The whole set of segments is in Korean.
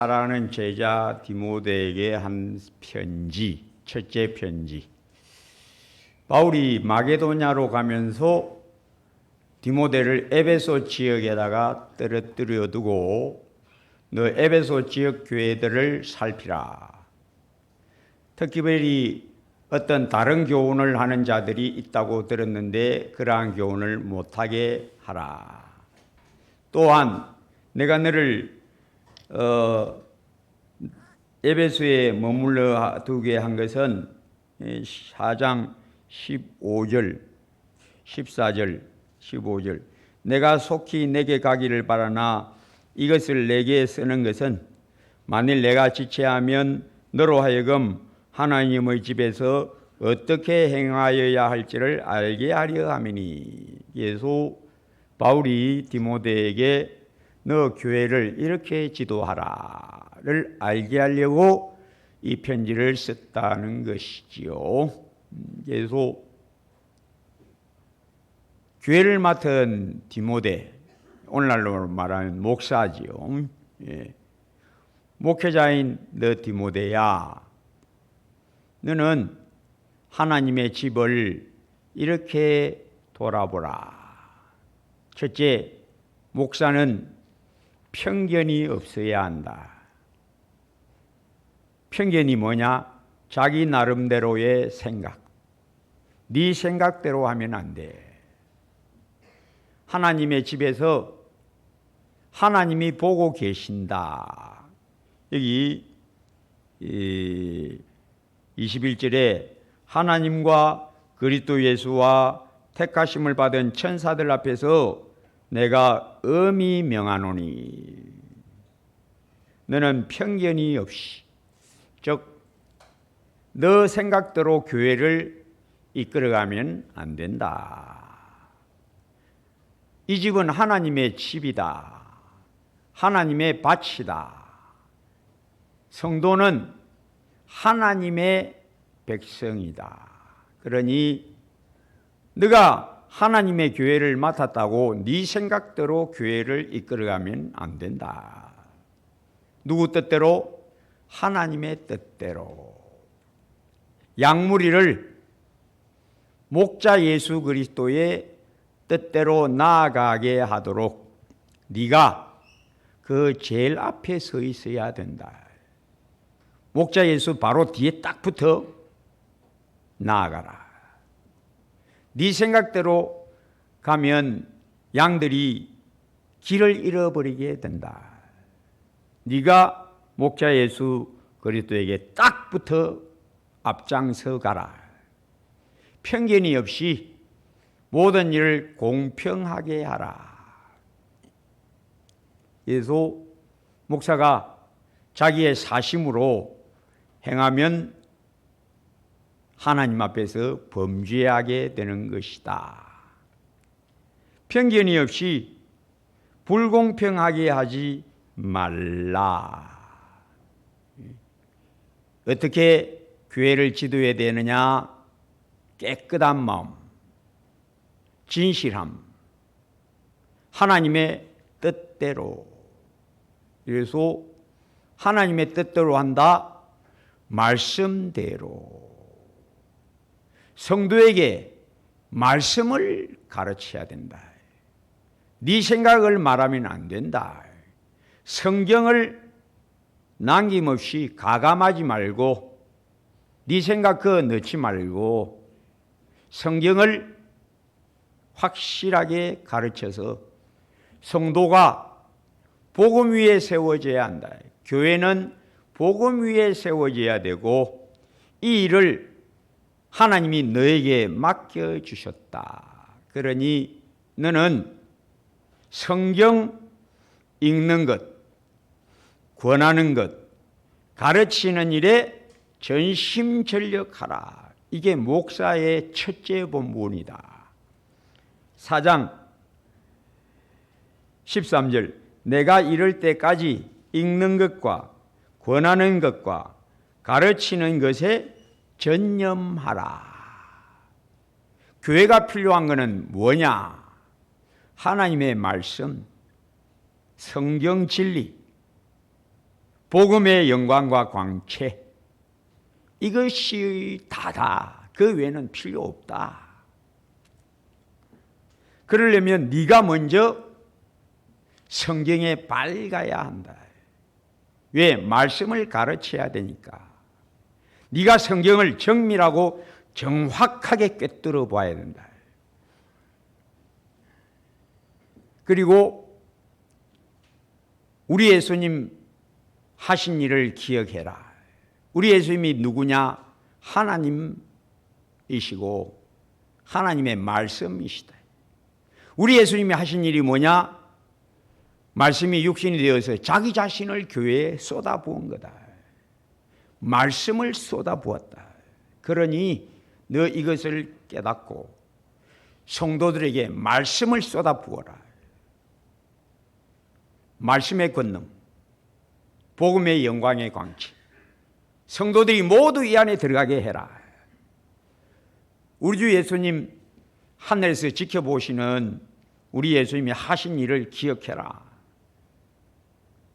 사랑하는 제자 디모데에게 한 편지, 첫째 편지. 바울이 마게도냐로 가면서 디모데를 에베소 지역에다가 떨어뜨려 두고 너 에베소 지역 교회들을 살피라. 특별히 어떤 다른 교훈을 하는 자들이 있다고 들었는데 그러한 교훈을 못하게 하라. 또한 내가 너를 에베소에 머물러 두게 한 것은 4장 15절, 14절, 15절 내가 속히 내게 가기를 바라나 이것을 내게 쓰는 것은 만일 내가 지체하면 너로 하여금 하나님의 집에서 어떻게 행하여야 할지를 알게 하려 함이니. 그래서 바울이 디모데에게 너 교회를 이렇게 지도하라를 알게 하려고 이 편지를 썼다는 것이지요. 그래서 교회를 맡은 디모데, 오늘날로 말하면 목사지요. 목회자인 너 디모데야, 너는 하나님의 집을 이렇게 돌아보라. 첫째, 목사는 편견이 없어야 한다. 편견이 뭐냐? 자기 나름대로의 생각. 네 생각대로 하면 안 돼. 하나님의 집에서 하나님이 보고 계신다. 여기 21절에 하나님과 그리스도 예수와 택하심을 받은 천사들 앞에서 내가 엄히 명하노니 너는 편견이 없이, 즉 너 생각대로 교회를 이끌어가면 안 된다. 이 집은 하나님의 집이다. 하나님의 밭이다. 성도는 하나님의 백성이다. 그러니 네가 하나님의 교회를 맡았다고 네 생각대로 교회를 이끌어가면 안 된다. 누구 뜻대로? 하나님의 뜻대로. 양무리를 목자 예수 그리스도의 뜻대로 나아가게 하도록 네가 그 제일 앞에 서 있어야 된다. 목자 예수 바로 뒤에 딱 붙어 나아가라. 네 생각대로 가면 양들이 길을 잃어버리게 된다. 네가 목자 예수 그리스도에게 딱 붙어 앞장서 가라. 편견이 없이 모든 일을 공평하게 하라. 그래서 목사가 자기의 사심으로 행하면 하나님 앞에서 범죄하게 되는 것이다. 편견이 없이 불공평하게 하지 말라. 어떻게 교회를 지도해야 되느냐? 깨끗한 마음, 진실함, 하나님의 뜻대로. 그래서 하나님의 뜻대로 한다. 말씀대로. 성도에게 말씀을 가르쳐야 된다. 네 생각을 말하면 안 된다. 성경을 남김없이 가감하지 말고 네 생각 그거 넣지 말고 성경을 확실하게 가르쳐서 성도가 복음 위에 세워져야 한다. 교회는 복음 위에 세워져야 되고 이 일을 하나님이 너에게 맡겨주셨다. 그러니 너는 성경 읽는 것, 권하는 것, 가르치는 일에 전심전력하라. 이게 목사의 첫째 본분이다. 4장 13절 내가 이럴 때까지 읽는 것과 권하는 것과 가르치는 것에 전념하라. 교회가 필요한 것은 뭐냐? 하나님의 말씀, 성경 진리, 복음의 영광과 광채, 이것이 다다. 그 외에는 필요 없다. 그러려면 네가 먼저 성경에 밝아야 한다. 왜? 말씀을 가르쳐야 되니까. 네가 성경을 정밀하고 정확하게 꿰뚫어 봐야 된다. 그리고 우리 예수님 하신 일을 기억해라. 우리 예수님이 누구냐? 하나님이시고 하나님의 말씀이시다. 우리 예수님이 하신 일이 뭐냐? 말씀이 육신이 되어서 자기 자신을 교회에 쏟아부은 거다. 말씀을 쏟아부었다. 그러니 너 이것을 깨닫고 성도들에게 말씀을 쏟아부어라. 말씀의 권능, 복음의 영광의 광채, 성도들이 모두 이 안에 들어가게 해라. 우리 주 예수님 하늘에서 지켜보시는 우리 예수님이 하신 일을 기억해라.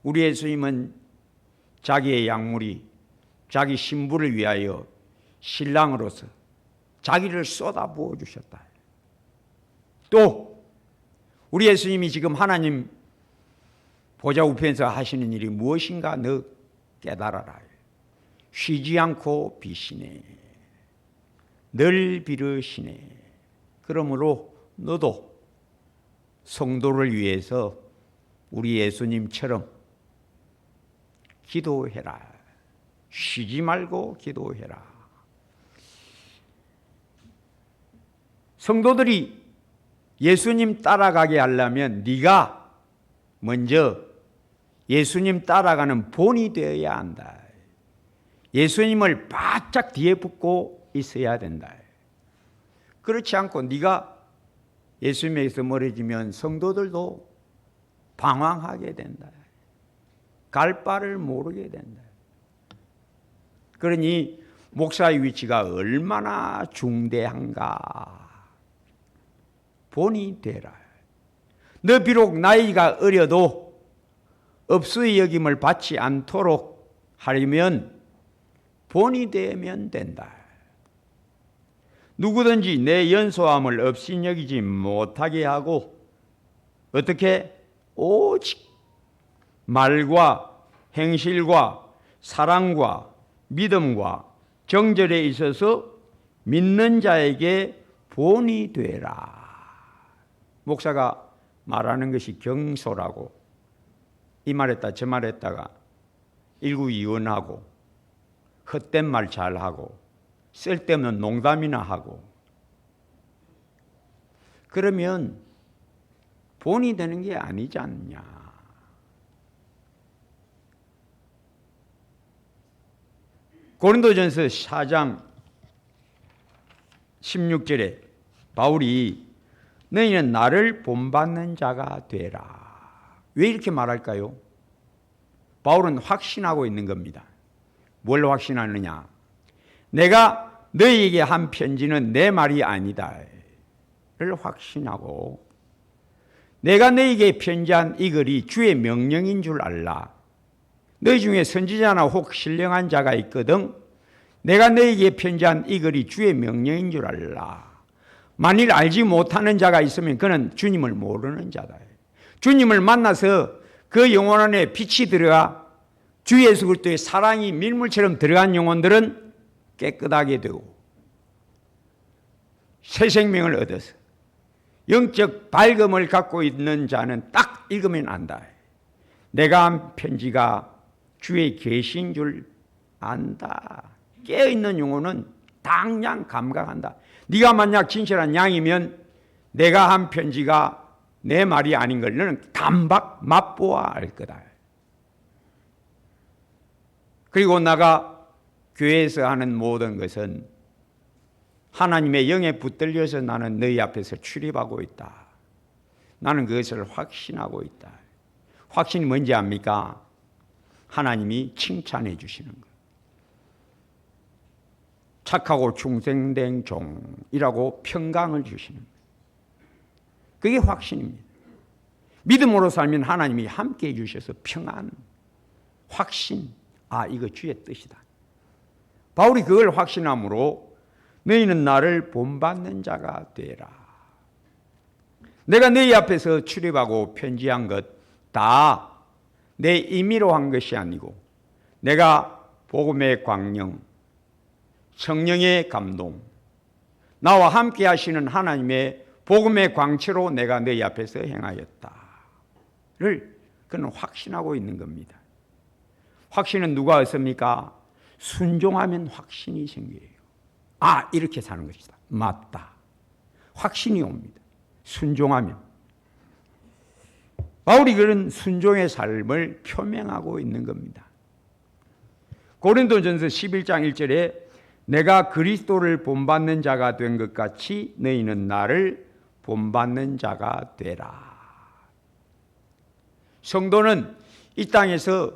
우리 예수님은 자기의 약물이 자기 신부를 위하여 신랑으로서 자기를 쏟아부어 주셨다. 또 우리 예수님이 지금 하나님 보좌 우편에서 하시는 일이 무엇인가 너 깨달아라. 쉬지 않고 비시네. 늘 비르시네. 그러므로 너도 성도를 위해서 우리 예수님처럼 기도해라. 쉬지 말고 기도해라. 성도들이 예수님 따라가게 하려면 네가 먼저 예수님 따라가는 본이 되어야 한다. 예수님을 바짝 뒤에 붙고 있어야 된다. 그렇지 않고 네가 예수님에게서 멀어지면 성도들도 방황하게 된다. 갈 바를 모르게 된다. 그러니 목사의 위치가 얼마나 중대한가. 본이 되라. 너 비록 나이가 어려도 업수의 여김을 받지 않도록 하려면 본이 되면 된다. 누구든지 내 연소함을 업신여기지 못하게 하고 어떻게? 오직 말과 행실과 사랑과 믿음과 정절에 있어서 믿는 자에게 본이 되라. 목사가 말하는 것이 경소라고 이 말했다 저 말했다가 일구이원하고 헛된 말 잘하고 쓸데없는 농담이나 하고 그러면 본이 되는 게 아니지 않냐. 고린도전서 4장 16절에 바울이 너희는 나를 본받는 자가 되라. 왜 이렇게 말할까요? 바울은 확신하고 있는 겁니다. 뭘 확신하느냐? 내가 너희에게 한 편지는 내 말이 아니다 를 확신하고 내가 너희에게 편지한 이 글이 주의 명령인 줄 알라. 너희 중에 선지자나 혹 신령한 자가 있거든 내가 너희에게 편지한 이 글이 주의 명령인 줄 알라. 만일 알지 못하는 자가 있으면 그는 주님을 모르는 자다. 주님을 만나서 그 영혼 안에 빛이 들어가 주 예수 그리스도의 사랑이 밀물처럼 들어간 영혼들은 깨끗하게 되고 새 생명을 얻어서 영적 밝음을 갖고 있는 자는 딱 읽으면 안다. 내가 한 편지가 주의 계신 줄 안다. 깨어있는 영혼은 당장 감각한다. 네가 만약 진실한 양이면 내가 한 편지가 내 말이 아닌 걸 너는 단박 맛보아 알 거다. 그리고 나가 교회에서 하는 모든 것은 하나님의 영에 붙들려서 나는 너희 앞에서 출입하고 있다. 나는 그것을 확신하고 있다. 확신이 뭔지 압니까? 하나님이 칭찬해 주시는 것. 착하고 충성된 종이라고 평강을 주시는 것. 그게 확신입니다. 믿음으로 살면 하나님이 함께해 주셔서 평안, 확신. 이거 주의 뜻이다. 바울이 그걸 확신함으로 너희는 나를 본받는 자가 되라. 내가 너희 앞에서 출입하고 편지한 것 다 내 임의로 한 것이 아니고 내가 복음의 광령, 성령의 감동, 나와 함께 하시는 하나님의 복음의 광채로 내가 너희 앞에서 행하였다를 그는 확신하고 있는 겁니다. 확신은 누가 얻습니까? 순종하면 확신이 생겨요. 이렇게 사는 것이다. 맞다. 확신이 옵니다. 순종하면. 바울이 그런 순종의 삶을 표명하고 있는 겁니다. 고린도전서 11장 1절에 내가 그리스도를 본받는 자가 된 것 같이 너희는 나를 본받는 자가 되라. 성도는 이 땅에서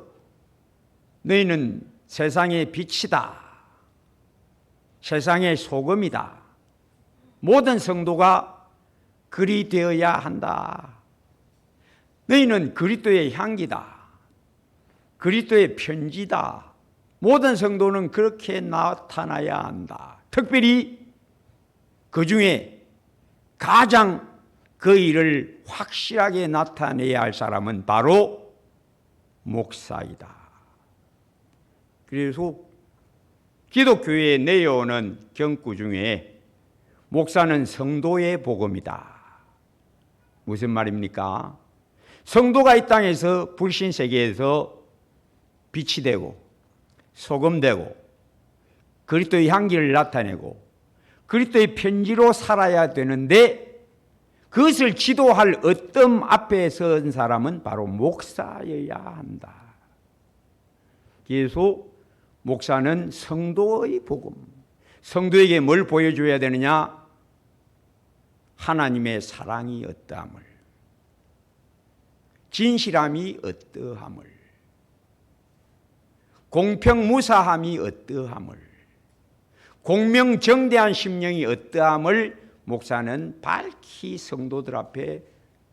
너희는 세상의 빛이다. 세상의 소금이다. 모든 성도가 그리 되어야 한다. 너희는 그리스도의 향기다. 그리스도의 편지다. 모든 성도는 그렇게 나타나야 한다. 특별히 그 중에 가장 그 일을 확실하게 나타내야 할 사람은 바로 목사이다. 그래서 기독교에 내려오는 경구 중에 목사는 성도의 복음이다. 무슨 말입니까? 성도가 이 땅에서 불신 세계에서 빛이 되고 소금되고 그리스도의 향기를 나타내고 그리스도의 편지로 살아야 되는데 그것을 지도할 어떤 앞에 선 사람은 바로 목사여야 한다. 그래서 목사는 성도의 복음, 성도에게 뭘 보여줘야 되느냐? 하나님의 사랑이 어떠함을, 진실함이 어떠함을, 공평무사함이 어떠함을, 공명정대한 심령이 어떠함을 목사는 밝히 성도들 앞에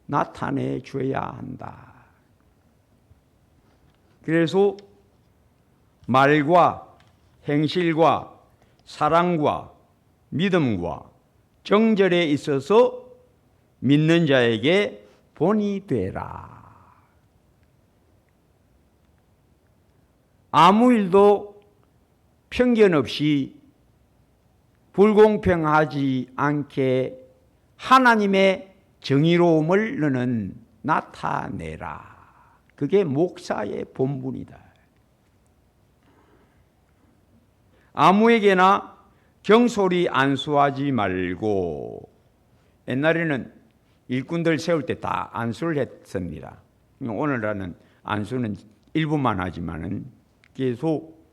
나타내 줘야 한다. 그래서 말과 행실과 사랑과 믿음과 정절에 있어서 믿는 자에게 본이 되라. 아무 일도 편견 없이 불공평하지 않게 하나님의 정의로움을 너는 나타내라. 그게 목사의 본분이다. 아무에게나 경솔히 안수하지 말고, 옛날에는 일꾼들 세울 때 다 안수를 했습니다. 오늘날은 안수는 일부만 하지만은 계속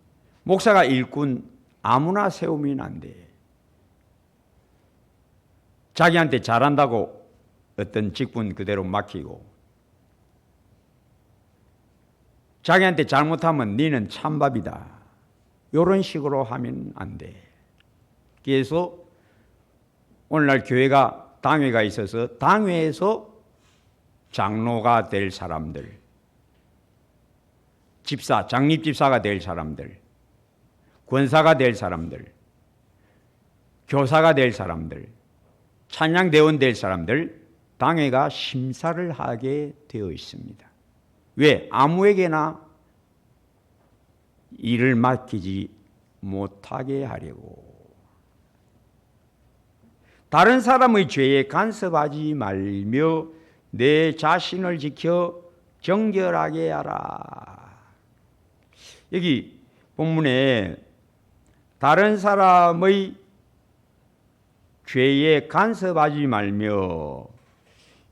목사가 일꾼 아무나 세우면 안 돼. 자기한테 잘한다고 어떤 직분 그대로 맡기고, 자기한테 잘못하면 너는 찬밥이다, 이런 식으로 하면 안 돼. 그래서 오늘날 교회가 당회가 있어서 당회에서 장로가 될 사람들, 집사, 장립집사가 될 사람들, 권사가 될 사람들, 교사가 될 사람들, 찬양대원 될 사람들, 당회가 심사를 하게 되어 있습니다. 왜? 아무에게나 일을 맡기지 못하게 하려고. 다른 사람의 죄에 간섭하지 말며 내 자신을 지켜 정결하게 하라. 여기 본문에 다른 사람의 죄에 간섭하지 말며,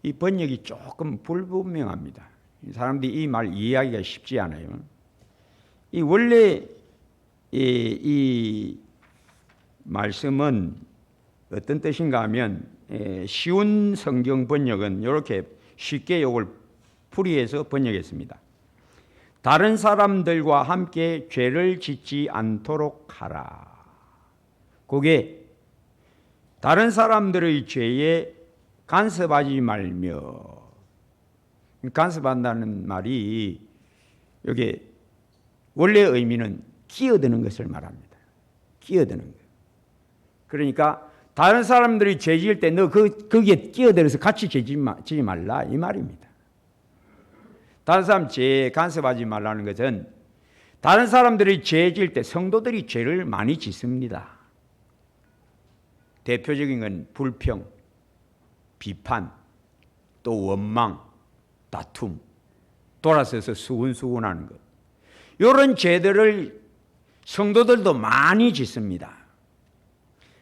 이 번역이 조금 불분명합니다. 사람들이 이 말 이해하기가 쉽지 않아요. 이 원래 이 말씀은 어떤 뜻인가 하면, 쉬운 성경 번역은 이렇게 쉽게 이걸 풀이해서 번역했습니다. 다른 사람들과 함께 죄를 짓지 않도록 하라. 그게 다른 사람들의 죄에 간섭하지 말며, 간섭한다는 말이 여기 원래 의미는 끼어드는 것을 말합니다. 끼어드는 것. 그러니까 다른 사람들이 죄 지을 때 너 거기에 끼어들어서 같이 죄 지지 말라 이 말입니다. 다른 사람 죄에 간섭하지 말라는 것은 다른 사람들이 죄 지을 때 성도들이 죄를 많이 짓습니다. 대표적인 건 불평, 비판, 또 원망, 다툼, 돌아서서 수군수군하는 것. 이런 죄들을 성도들도 많이 짓습니다.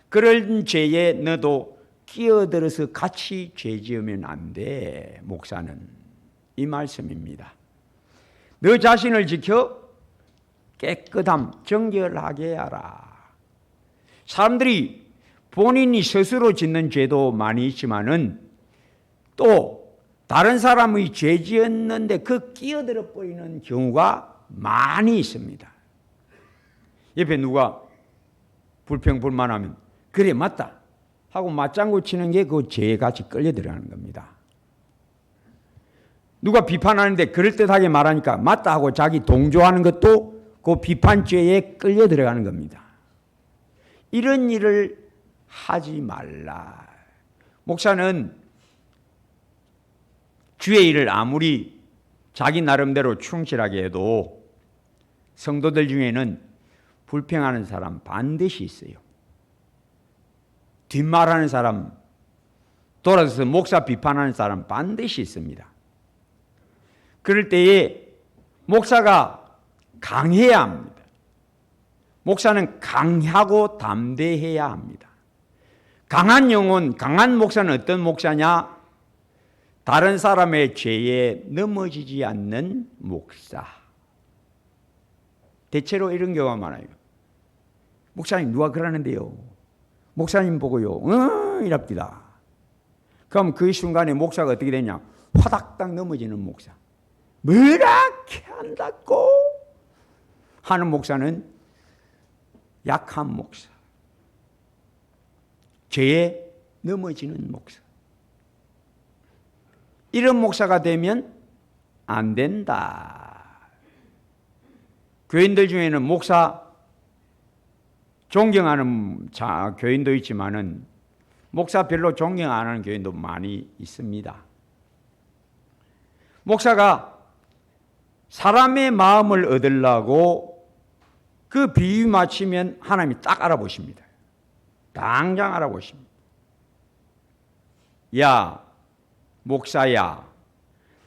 그런 죄에 너도 끼어들어서 같이 죄 지으면 안 돼, 목사는. 이 말씀입니다. 너 자신을 지켜 깨끗함, 정결하게 하라. 사람들이 본인이 스스로 짓는 죄도 많이 있지만은 또 다른 사람의 죄 지었는데 그 끼어들어 버리는 경우가 많이 있습니다. 옆에 누가 불평불만하면 그래 맞다 하고 맞장구 치는 게 그 죄에 같이 끌려 들어가는 겁니다. 누가 비판하는데 그럴듯하게 말하니까 맞다 하고 자기 동조하는 것도 그 비판죄에 끌려 들어가는 겁니다. 이런 일을 하지 말라. 목사는 주의 일을 아무리 자기 나름대로 충실하게 해도 성도들 중에는 불평하는 사람 반드시 있어요. 뒷말하는 사람, 돌아서서 목사 비판하는 사람 반드시 있습니다. 그럴 때에 목사가 강해야 합니다. 목사는 강하고 담대해야 합니다. 강한 영혼, 강한 목사는 어떤 목사냐? 다른 사람의 죄에 넘어지지 않는 목사. 대체로 이런 경우가 많아요. 목사님 누가 그러는데요? 목사님 보고요. 이랍니다. 그럼 그 순간에 목사가 어떻게 되냐? 화닥닥 넘어지는 목사. 뭐라게 한다고? 하는 목사는 약한 목사. 죄에 넘어지는 목사. 이런 목사가 되면 안 된다. 교인들 중에는 목사 존경하는 교인도 있지만은 목사 별로 존경 안 하는 교인도 많이 있습니다. 목사가 사람의 마음을 얻으려고 그 비유 맞추면 하나님이 딱 알아보십니다. 당장 알아보십니다. 야, 목사야,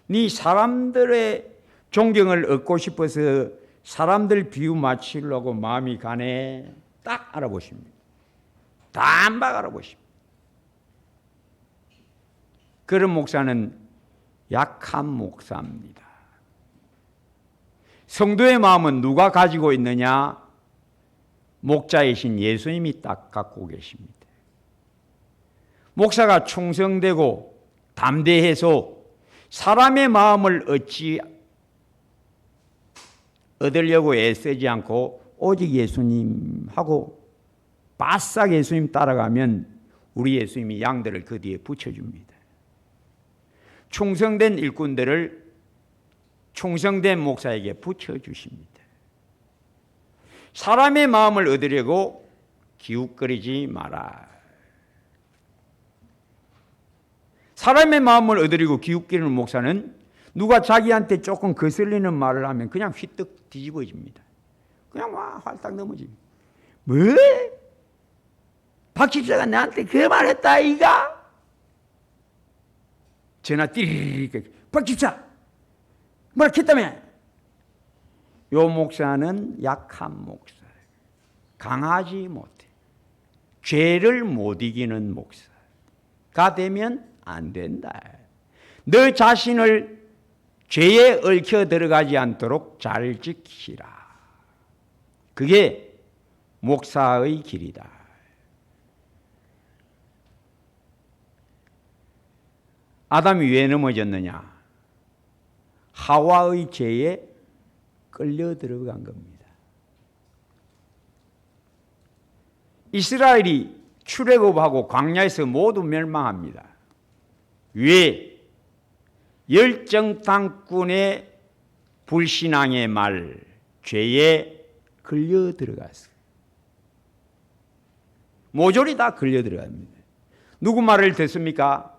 네 사람들의 존경을 얻고 싶어서 사람들 비유 맞추려고 마음이 가네. 딱 알아보십니다. 단박 알아보십니다. 그런 목사는 약한 목사입니다. 성도의 마음은 누가 가지고 있느냐? 목자이신 예수님이 딱 갖고 계십니다. 목사가 충성되고 담대해서 사람의 마음을 얻으려고 애쓰지 않고 오직 예수님하고 바싹 예수님 따라가면 우리 예수님이 양들을 그 뒤에 붙여줍니다. 충성된 일꾼들을 충성된 목사에게 붙여주십니다. 사람의 마음을 얻으려고 기웃거리지 마라. 사람의 마음을 얻으려고 기웃거리는 목사는 누가 자기한테 조금 거슬리는 말을 하면 그냥 휘떡 뒤집어집니다. 그냥 막 활딱 넘어집니다. 뭐? 박 집사가 나한테 그 말했다 이가? 전화 띠리리리 박 집사 뭘 했다며? 요 목사는 약한 목사예요. 강하지 못해. 죄를 못 이기는 목사가 되면 안 된다. 너 자신을 죄에 얽혀 들어가지 않도록 잘 지키라. 그게 목사의 길이다. 아담이 왜 넘어졌느냐? 하와의 죄에 끌려 들어간 겁니다. 이스라엘이 출애굽하고 광야에서 모두 멸망합니다. 왜? 열정탐꾼의 불신앙의 말, 죄에 걸려 들어갔어요. 모조리 다 걸려 들어갑니다. 누구 말을 듣습니까?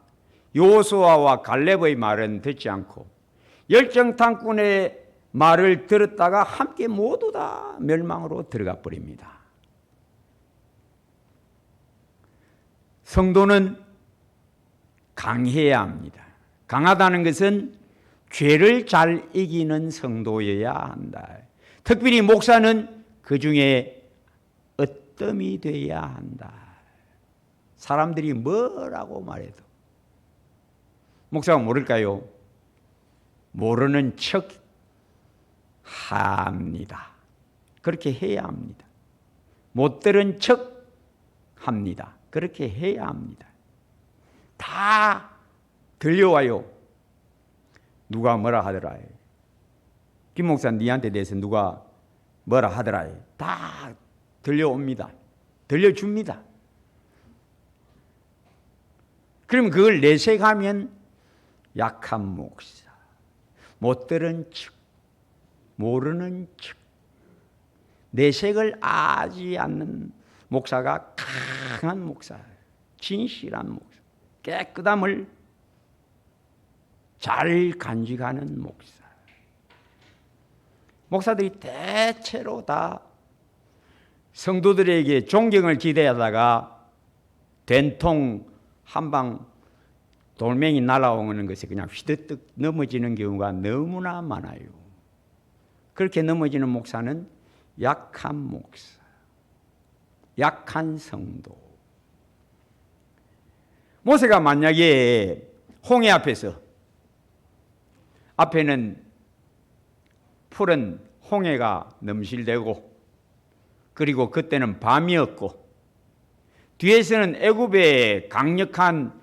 여호수아와 갈렙의 말은 듣지 않고 열정탐꾼의 말을 들었다가 함께 모두 다 멸망으로 들어가 버립니다. 성도는 강해야 합니다. 강하다는 것은 죄를 잘 이기는 성도여야 한다. 특별히 목사는 그 중에 어뜸이 되어야 한다. 사람들이 뭐라고 말해도 목사가 모를까요? 모르는 척 합니다. 그렇게 해야 합니다. 못 들은 척 합니다. 그렇게 해야 합니다. 다 들려와요. 누가 뭐라 하더라. 김 목사 니한테 대해서 누가 뭐라 하더라. 다 들려옵니다. 들려줍니다. 그럼 그걸 내색하면 약한 목사, 못 들은 척, 모르는 척, 내색을 하지 않는 목사가 강한 목사, 진실한 목사, 깨끗함을 잘 간직하는 목사. 목사들이 대체로 다 성도들에게 존경을 기대하다가 된통 한방 돌멩이 날아오는 것에 그냥 휘드득 넘어지는 경우가 너무나 많아요. 그렇게 넘어지는 목사는 약한 목사, 약한 성도. 모세가 만약에 홍해 앞에는 푸른 홍해가 넘실대고 그리고 그때는 밤이었고 뒤에서는 애굽의 강력한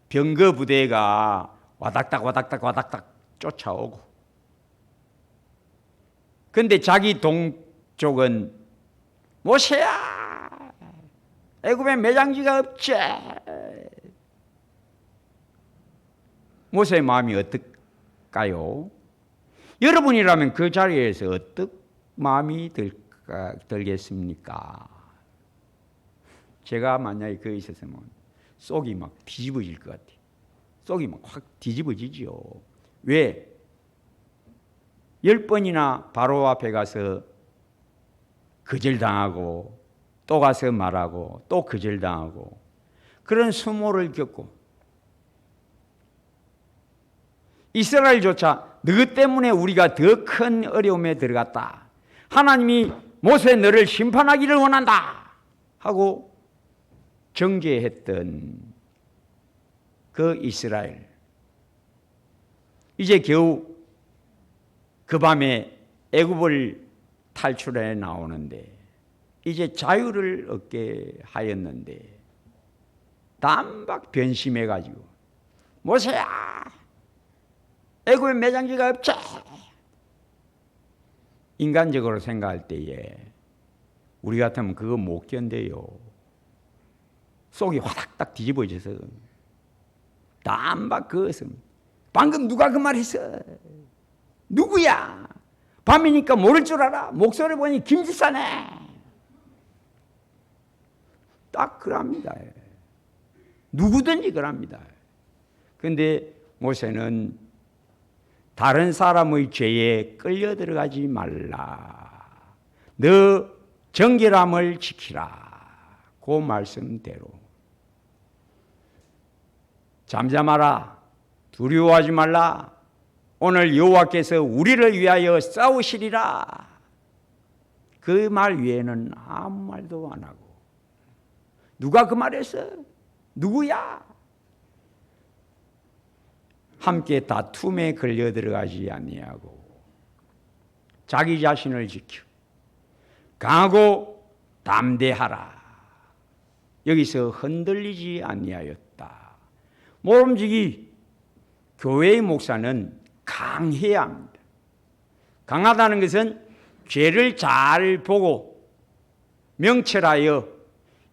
병거 부대가 와닥닥 쫓아오고 근데 자기 동쪽은 모세야 애굽에 매장지가 없지. 모세의 마음이 어떨까요? 여러분이라면 그 자리에서 어떤 마음이 들겠습니까? 제가 만약에 거기 있었으면 속이 막 뒤집어질 것 같아요. 속이 막 확 뒤집어지죠. 왜? 10번이나 바로 앞에 가서 거절당하고 또 가서 말하고 또 거절당하고 그런 수모를 겪고 이스라엘조차 너 때문에 우리가 더 큰 어려움에 들어갔다. 하나님이 모세 너를 심판하기를 원한다 하고 정죄했던 그 이스라엘. 이제 겨우 그 밤에 애굽을 탈출해 나오는데 이제 자유를 얻게 하였는데 단박 변심해가지고 모세야 애굽에 매장지가 없지. 인간적으로 생각할 때에 우리 같으면 그거 못 견뎌요. 속이 화닥닥 뒤집어져서 단박 그것은 방금 누가 그 말했어? 누구야? 밤이니까 모를 줄 알아? 목소리 보니 김지사네. 딱 그럽니다. 누구든지 그럽니다. 그런데 모세는 다른 사람의 죄에 끌려 들어가지 말라. 너 정결함을 지키라. 그 말씀대로. 잠잠하라. 두려워하지 말라. 오늘 여호와께서 우리를 위하여 싸우시리라. 그 말 외에는 아무 말도 안 하고. 누가 그 말했어? 누구야? 함께 다툼에 걸려 들어가지 아니하고 자기 자신을 지켜 강하고 담대하라. 여기서 흔들리지 아니하였다. 모름지기 교회의 목사는 강해야 합니다. 강하다는 것은 죄를 잘 보고 명철하여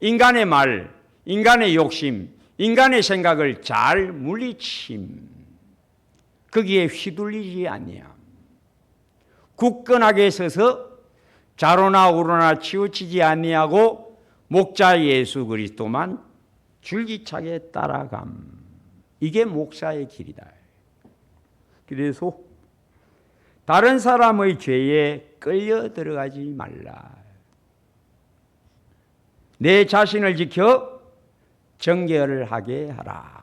인간의 말, 인간의 욕심, 인간의 생각을 잘 물리침. 거기에 휘둘리지 아니함. 굳건하게 서서 좌로나 우로나 치우치지 아니하고 목자 예수 그리스도만 줄기차게 따라감. 이게 목사의 길이다. 그래서 다른 사람의 죄에 끌려 들어가지 말라. 내 자신을 지켜 정결을 하게 하라.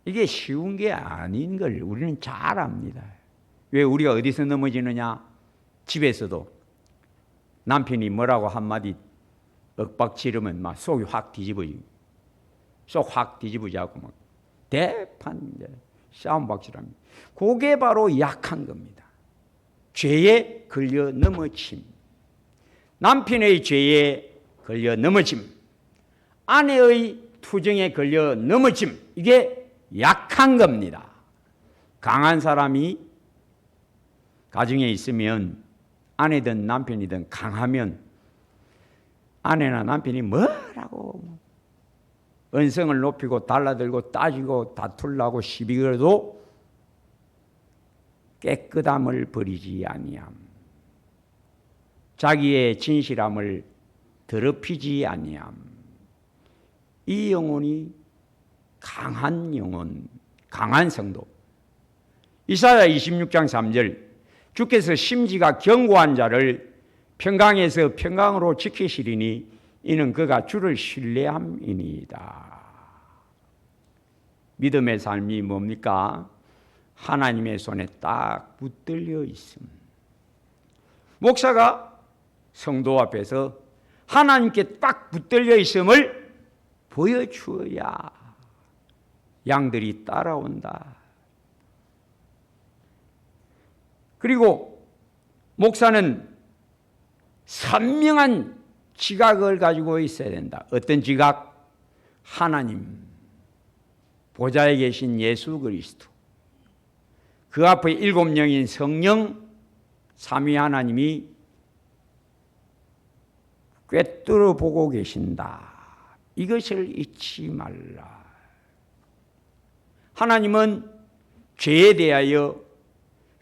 이게 쉬운 게 아닌 걸 우리는 잘 압니다. 왜 우리가 어디서 넘어지느냐? 집에서도 남편이 뭐라고 한마디 윽박 지르면 막 속이 확 뒤집어지고 속 확 뒤집어지고 막 대판 싸움박질합니다. 그게 바로 약한 겁니다. 죄에 걸려 넘어짐. 남편의 죄에 걸려 넘어짐. 아내의 투정에 걸려 넘어짐. 이게 약한 겁니다. 강한 사람이 가정에 있으면 아내든 남편이든 강하면 아내나 남편이 뭐라고 언성을 높이고 달라들고 따지고 다투려고 시비 걸어도 깨끗함을 버리지 아니함. 자기의 진실함을 더럽히지 아니함. 이 영혼이 강한 영혼, 강한 성도. 이사야 26장 3절 주께서 심지가 견고한 자를 평강에서 평강으로 지키시리니 이는 그가 주를 신뢰함이니이다. 믿음의 삶이 뭡니까? 하나님의 손에 딱 붙들려 있음. 목사가 성도 앞에서 하나님께 딱 붙들려 있음을 보여주어야 양들이 따라온다. 그리고 목사는 선명한 지각을 가지고 있어야 된다. 어떤 지각? 하나님, 보좌에 계신 예수 그리스도, 그 앞에 일곱 명인 성령, 삼위 하나님이 꿰뚫어 보고 계신다. 이것을 잊지 말라. 하나님은 죄에 대하여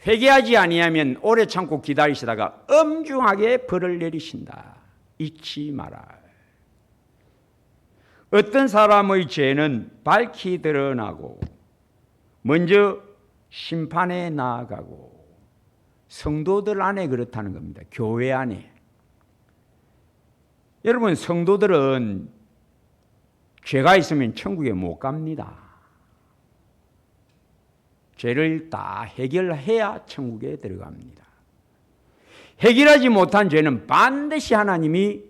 회개하지 아니하면 오래 참고 기다리시다가 엄중하게 벌을 내리신다. 잊지 마라. 어떤 사람의 죄는 밝히 드러나고 먼저 심판에 나아가고 성도들 안에 그렇다는 겁니다. 교회 안에. 여러분, 성도들은 죄가 있으면 천국에 못 갑니다. 죄를 다 해결해야 천국에 들어갑니다. 해결하지 못한 죄는 반드시 하나님이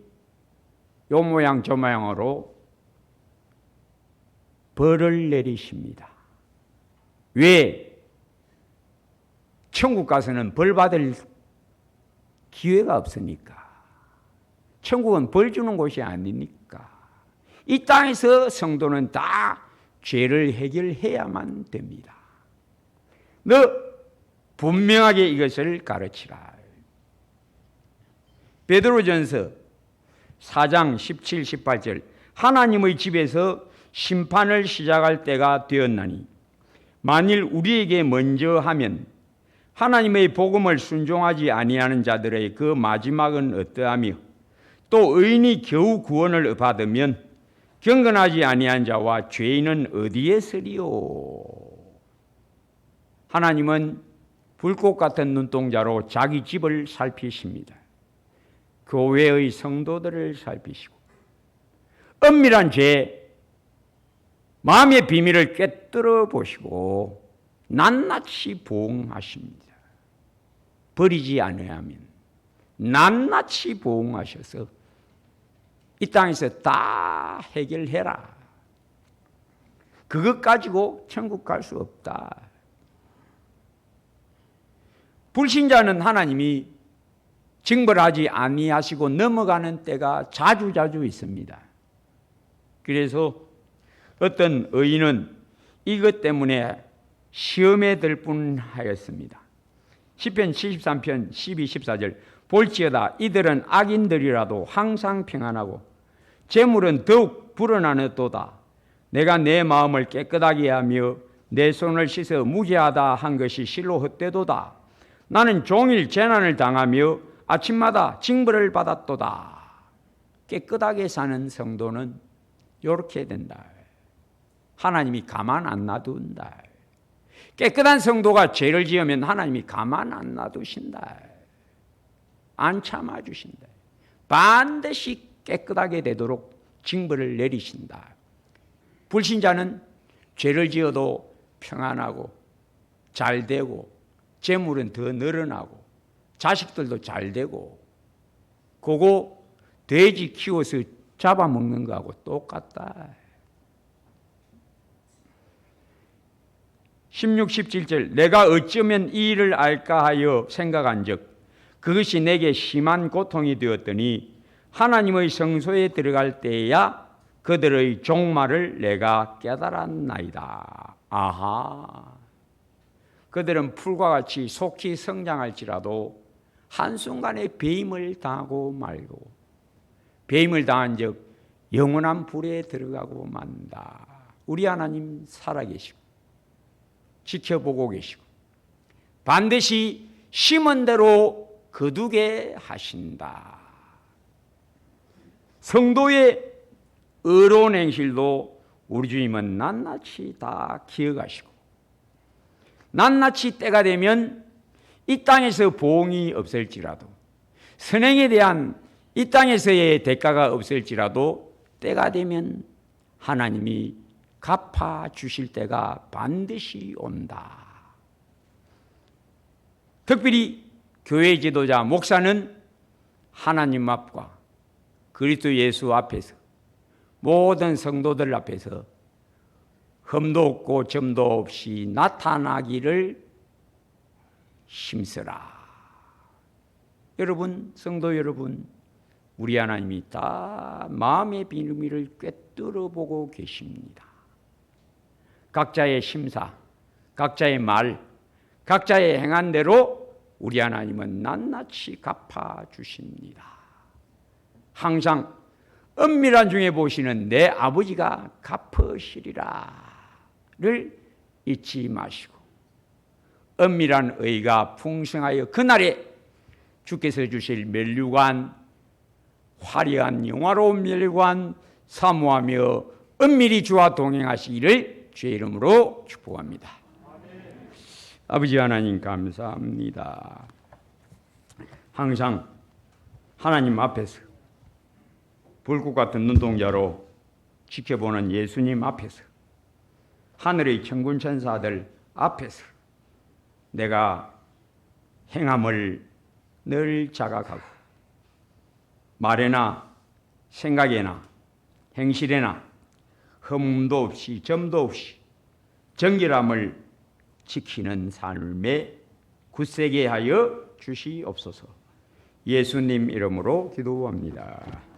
요 모양 저 모양으로 벌을 내리십니다. 왜? 천국 가서는 벌 받을 기회가 없으니까. 천국은 벌 주는 곳이 아니니까. 이 땅에서 성도는 다 죄를 해결해야만 됩니다. 너 분명하게 이것을 가르치라. 베드로전서 4장 17, 18절 하나님의 집에서 심판을 시작할 때가 되었나니 만일 우리에게 먼저 하면 하나님의 복음을 순종하지 아니하는 자들의 그 마지막은 어떠하며 또 의인이 겨우 구원을 받으면 경건하지 아니한 자와 죄인은 어디에 서리요? 하나님은 불꽃 같은 눈동자로 자기 집을 살피십니다. 교회의 성도들을 살피시고 은밀한 죄, 마음의 비밀을 꿰뚫어 보시고 낱낱이 보응하십니다. 버리지 않으면 낱낱이 보응하셔서 이 땅에서 다 해결해라. 그것 가지고 천국 갈 수 없다. 불신자는 하나님이 징벌하지 아니하시고 넘어가는 때가 자주자주 있습니다. 그래서 어떤 의인은 이것 때문에 시험에 들 뻔하였습니다. 시편 73편 12, 14절 볼지어다 이들은 악인들이라도 항상 평안하고 재물은 더욱 불어나느도다. 내가 내 마음을 깨끗하게 하며 내 손을 씻어 무죄하다 한 것이 실로 헛되도다. 나는 종일 재난을 당하며 아침마다 징벌을 받았도다. 깨끗하게 사는 성도는 이렇게 된다. 하나님이 가만 안 놔둔다. 깨끗한 성도가 죄를 지으면 하나님이 가만 안 놔두신다. 안 참아주신다. 반드시 깨끗하게 되도록 징벌을 내리신다. 불신자는 죄를 지어도 평안하고 잘 되고 재물은 더 늘어나고 자식들도 잘 되고 그거 돼지 키워서 잡아먹는 거하고 똑같다. 16, 17절 내가 어쩌면 이 일을 알까 하여 생각한 적 그것이 내게 심한 고통이 되었더니 하나님의 성소에 들어갈 때야 그들의 종말을 내가 깨달았나이다. 아하. 그들은 풀과 같이 속히 성장할지라도 한순간에 배임을 당하고 말고 배임을 당한 적 영원한 불에 들어가고 만다. 우리 하나님 살아계시고 지켜보고 계시고 반드시 심은 대로 거두게 하신다. 성도의 의로운 행실도 우리 주님은 낱낱이 다 기억하시고 낱낱이 때가 되면 이 땅에서 보응이 없을지라도 선행에 대한 이 땅에서의 대가가 없을지라도 때가 되면 하나님이 갚아주실 때가 반드시 온다. 특별히 교회 지도자 목사는 하나님 앞과 그리스도 예수 앞에서 모든 성도들 앞에서 흠도 없고 점도 없이 나타나기를 힘쓰라. 여러분, 성도 여러분, 우리 하나님이 다 마음의 비밀을 꿰뚫어 보고 계십니다. 각자의 심사, 각자의 말, 각자의 행한 대로 우리 하나님은 낱낱이 갚아주십니다. 항상 은밀한 중에 보시는 내 아버지가 갚으시리라를 잊지 마시고 은밀한 의가 풍성하여 그날에 주께서 주실 면류관, 화려한 영화로운 면류관 사모하며 은밀히 주와 동행하시기를 주의 이름으로 축복합니다. 아버지 하나님 감사합니다. 항상 하나님 앞에서 불꽃 같은 눈동자로 지켜보는 예수님 앞에서 하늘의 천군 천사들 앞에서 내가 행함을 늘 자각하고 말에나 생각에나 행실에나 흠도 없이 점도 없이 정결함을 지키는 삶에 굳세게 하여 주시옵소서. 예수님 이름으로 기도합니다.